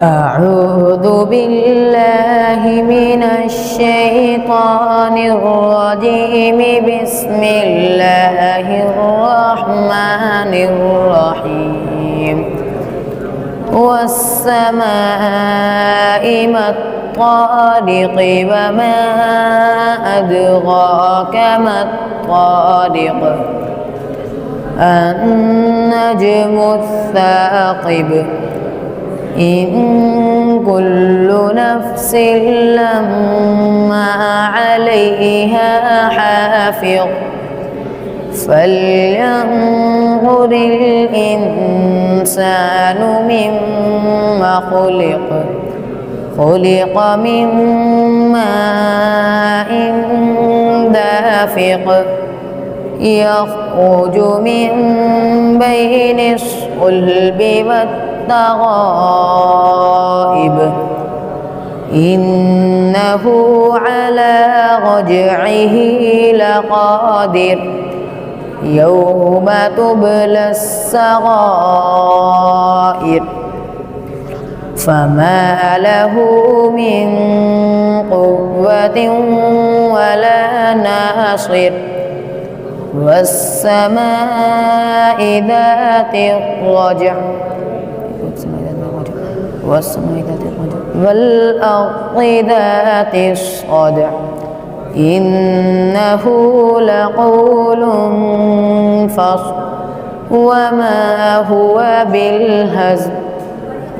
أعوذ بالله من الشيطان الرجيم. بسم الله الرحمن الرحيم. والسماء ما الطارق وما أدراك ما الطارق النجم الثاقب إن كل نفس لما عليها حافظ فلينظر الإنسان مما خلق من ماء دافق يخرج من بين الصلب والترائب إنه على رجعه لقادر يوم تبلى السرائر فما له من قوة ولا ناصر والسماء ذات الرجع والأرض ذات الصدع إنه لقول فصل وما هو بالهزل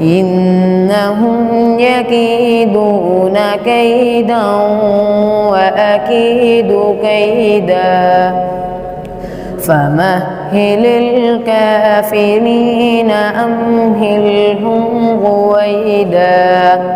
إنهم يكيدون كيدا وأكيد كيدا فمهل الكافرين أمهلهم رويدا.